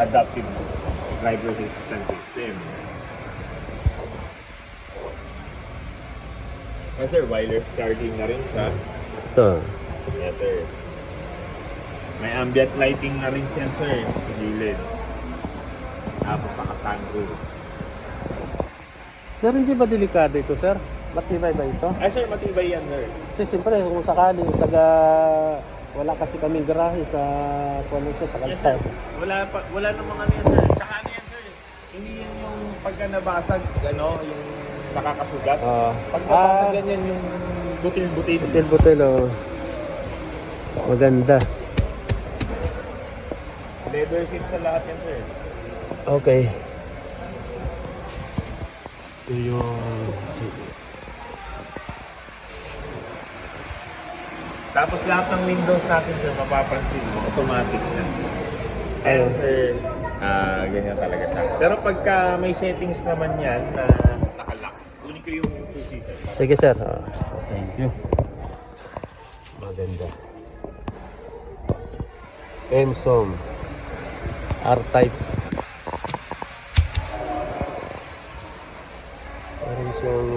adaptive driver assistance system. Yes sir, wireless charging na rin siya. Ito. Yes sir. May ambient lighting na rin siya sir, sa gilid. Tapos saka sunroof. Sir, hindi ba delikado ito, sir? Matibay ba ito? Ay sir, matibay yan sir. Kasi siyempre, kung sakali, wala kasi kaming garahe sa sa Yes sir. kalsada. Wala namang ano yan sir. Tsaka ano yan sir. Hindi yan yung pagka nabasag, ano, yung nakakasugat. Pag nabasag yan yung butil-butil. Butil-butil, oh. Maganda. Leather seat sa lahat yan sir. Okay. Ito yung... Tapos lahat ng windows natin sir, mapapansin mo, automatic na. Ayan sir, ganyan talaga siya. Pero pagka may settings naman yan na nakalock, kunin ko yung two-seater. Sige, sir. Thank you. Maganda. Emsom. R-Type. Meron siyang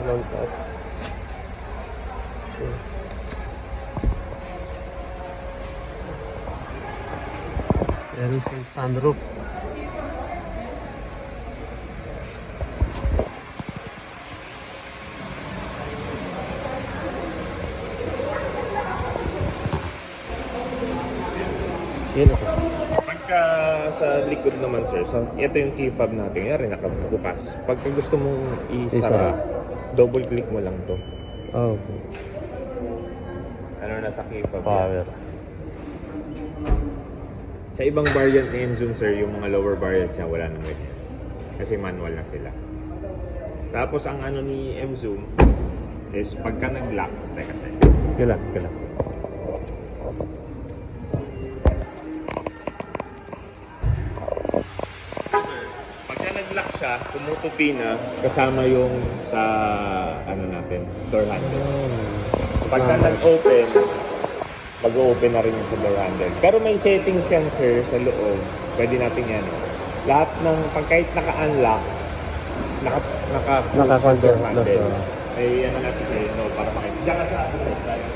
long cut. Meron siyang sunroof. Yan ako. Pagka sa likod naman sir, so ito yung key fob natin, yan rin nakabukas. Pagka gusto mong isara, double click mo lang to. Oh, okay. Ano na sa key fob? Power. Sa ibang variant ni M-Zoom sir, yung mga lower variant niya wala nang ganyan. Kasi manual na sila. Tapos ang ano ni M-Zoom is pagka nag-lock, teka sir. Kila. Pagka nag-lock siya, tumutupi na kasama yung sa ano natin, door handle. Pagka nag-open, mag-open na rin yung sa door handle. Pero may settings yan sir sa loob. Pwede natin yan. Lahat ng, pag kahit naka-unlock, naka-close sa Naka-control door handle. na siya. Ay ano natin sir, no, para makita. Diyan ka sa side.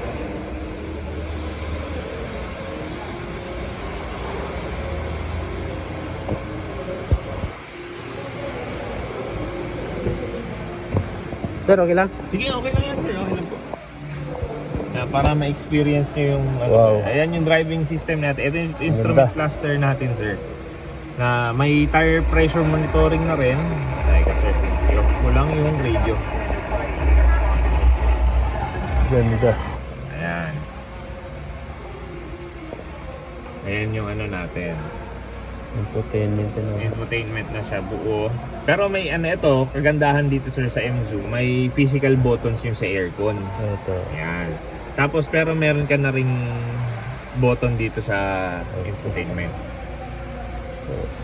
Sir, okay lang? Sige, okay lang yan sir. Okay lang po. Para ma-experience nyo yung ano, Wow. sir. Ayan yung driving system natin. Ito yung instrument Maganda. cluster natin sir. Na may tire pressure monitoring na rin. Teka sir, i-off mo lang yung radio. Ganda. Ayan. Ayan yung ano natin. Entertainment na. Infotainment na siya buo. Pero may ano ito, kagandahan dito sir sa M-Zoom, may physical buttons yung sa aircon. Ito. Ayan. Tapos pero meron ka na ring button dito sa infotainment.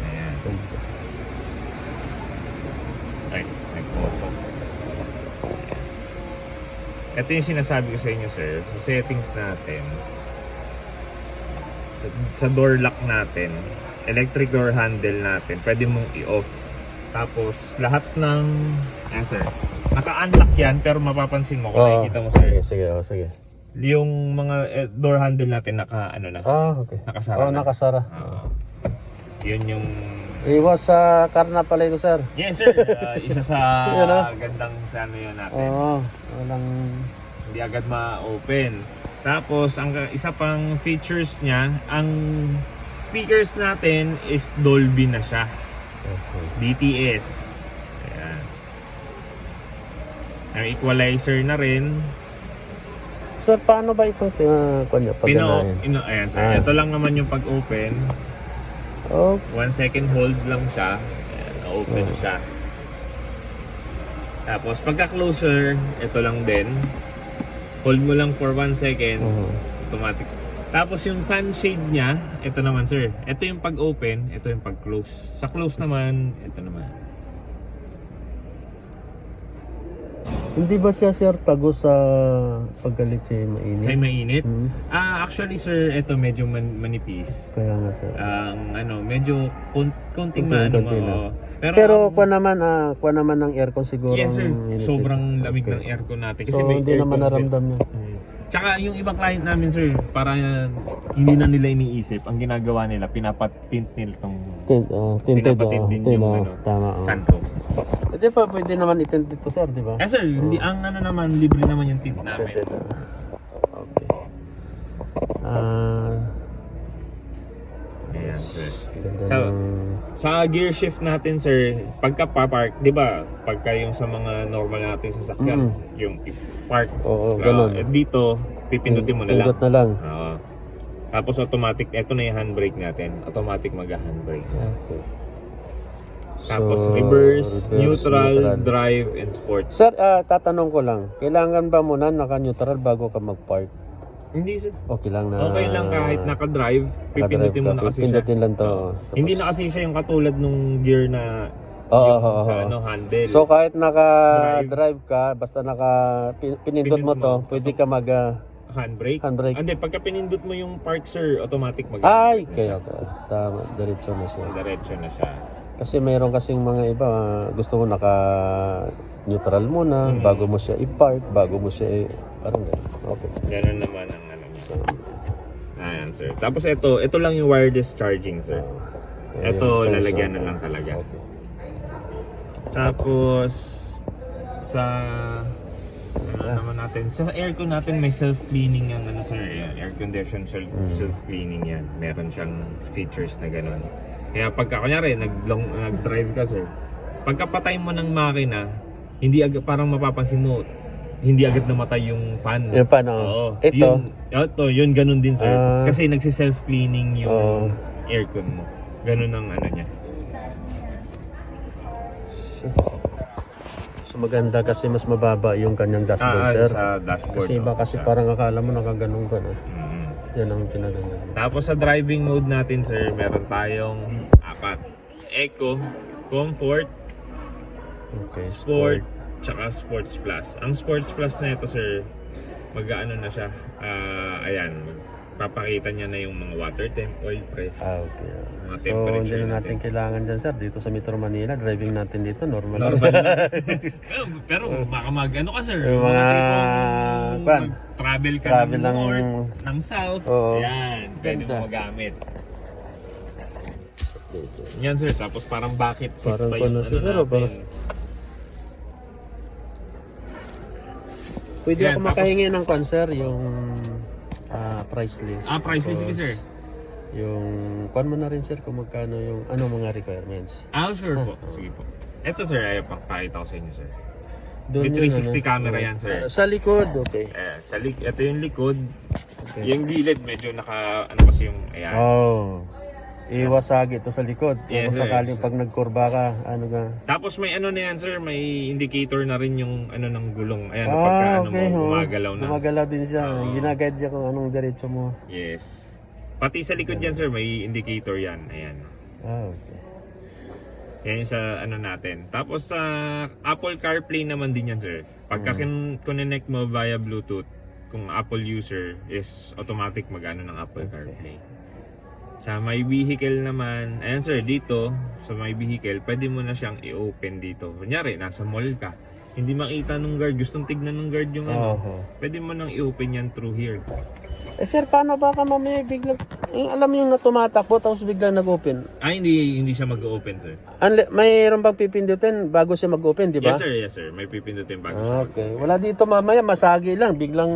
Ayan. Ay, nag-auto. Ito yung sinasabi ko sa inyo sir, sa settings natin, sa door lock natin, electric door handle natin, pwede mong i-off. Tapos lahat ng, ayan sir, naka-unlock yan pero mapapansin mo kung nakikita mo sir, Sige. yung mga door handle natin ano na, Okay. nakasara na. Nakasara. Yun yung Iwas sa karna pala ito, sir. yes sir, isa sa Yun, gandang sa ano yun natin. Walang... Hindi agad ma-open. Tapos ang isa pang features niya, ang speakers natin is Dolby na siya. DTS. Ayan. Ang equalizer na rin. Sir, paano ba itong paganahin? Ayan sir. Ito lang naman yung pag-open. 1 second hold lang siya. Ayan, na-open siya. Tapos pagka-closer, ito lang din. Hold mo lang for 1 second. Automatic. Tapos yung sunshade niya, ito naman sir. Ito yung pag-open, ito yung pag-close. Sa close naman, ito naman. Hindi ba siya sir tago sa paggalit siya mainit? Say mainit? Hmm. Actually sir, ito medyo manipis. Kaya nga sir. Medyo konting Konti maano lang. mo. Pero kuha naman ng aircon siguro. yes sir, ang init. sobrang lamig Okay. ng aircon natin. Kasi So may hindi naman aircon naramdam niya. Tsaka yung ibang client namin sir, para hindi na nila iniisip, ang ginagawa nila, pinapatint nila itong Tinted pinapatint din yung tama. sunroof. Hindi pa pwede naman itint dito sir, di ba? Sir, hindi, ang naman, libre naman yung tint namin. Tinted, okay. Ayan sir. Ganda So, ng... Sa gear shift natin sir, pagka park, di ba, pagka yung sa mga normal nating sasakyan, yung park, Oo, ganun. dito, pipindutin mo na lang. Pindot na lang. Oo. Tapos automatic, eto na yung handbrake natin. Automatic mag-handbrake. Okay. Tapos So, reverse, neutral, drive, and sport. Sir, tatanong ko lang, kailangan ba muna naka-neutral bago ka mag-park? Hindi sir. Okay lang na... Okay lang kahit naka-drive, pipindutin mo na kasi siya. Pindutin lang to. Oo. Tapos- Hindi na kasi siya yung katulad nung gear na Oo, yung oo, sa oo. handle. So kahit naka-drive ka, basta pinindot mo Pinindot to, mo. pwede ka mag... handbrake? Handbrake. Hindi, pagka pinindot mo yung park sir, automatic ay, mag-handbrake kaya na siya. tama, diretso na siya. Diretso na siya. Kasi mayroon kasing mga iba, gusto mo naka-neutral muna, bago mo siya i-park, bago mo siya parang gano'n. Okay. Ganun naman ang ano niya. Ayan sir. Tapos ito lang yung wireless charging sir. Ito, lalagyan na lang talaga. Okay. Tapos sa naman natin, sa aircon natin may self-cleaning yan ano sir, air condition self-cleaning yan. Meron siyang features na gano'n. Kaya pagka kunyari nag-drive ka sir, pagka patay mo ng makina, hindi agad parang mapapansin mo hindi agad namatay yung fan. Yung fan, oo. Oo. Ito? Yun ganun din sir. Ah. Kasi nagsi-self-cleaning yung Oo. aircon mo. Ganun ang ano niya. So maganda kasi mas mababa yung kanyang dashboard, sir. Sa dashboard. Kasi iba kasi parang akala mo nakaganong ka na. Mhm. Yan ang pinaganda. Tapos sa driving mode natin sir, meron tayong 4. Eco, Comfort, Okay. Sport, tsaka Sports Plus. Ang Sports Plus na ito sir, mag-ano na siya, ayan, papakita niya na yung mga water temp, oil press. Okay. Mga So temperature hindi na natin kailangan dyan, sir. Dito sa Metro Manila, driving natin dito, normal. Normal lang. pero baka ano ka sir, Yung mga kwan, travel ka travel ng ng- north, ng south, Oo. yan, pwede Ganda. mo magamit. Yan sir, tapos parang bucket seat Parang pa yung ano ano siguro, natin. parang- Pwede Yan, ako tapos- makahingi ng concert yung price list. Price list, sige sir. Yung kuan mo na rin sir kung magkano yung ano mga requirements. Sure po, sige po. Ito sir, ay pakita ko sa inyo sir. Doon May yun, 360 camera yan, sir. Sa likod, okay. Ito yung likod. Okay. Yung gilid medyo ano kasi yung ayan. Oh. Iwasagi ito sa likod. Yes, Kung sir. sakaling pag nagkurba ka, ano ka. Tapos may ano na yan sir, may indicator na rin yung ano ng gulong. Ayan, pagka ano mo, gumagalaw na. Gumagalaw din siya. Oo. Ginaguide niya kung anong diretso mo. Yes. Pati sa likod yan sir, may indicator yan. Ayan. Okay. Yan yung sa ano natin. Tapos sa Apple CarPlay naman din yan sir. Pagka connect mo via Bluetooth, kung Apple user is automatic mag-ano ng Apple CarPlay. Sa My Vehicle naman, ayan sir, dito sa My Vehicle, pwede mo na siyang i-open dito. Kunyari, nasa mall ka, hindi makita nung guard, gustong tignan ng guard yung ano, Oho. pwede mo nang i-open yan through here. Sir, paano ba ka mamaya biglang, alam mo yung natumatakbo tapos biglang nag-open? Hindi siya mag-open sir. Mayroon bang pipindutin bago siya mag-open, di ba? Yes sir, may pipindutin bago siya. Okay. Wala dito mamaya, masagi lang, biglang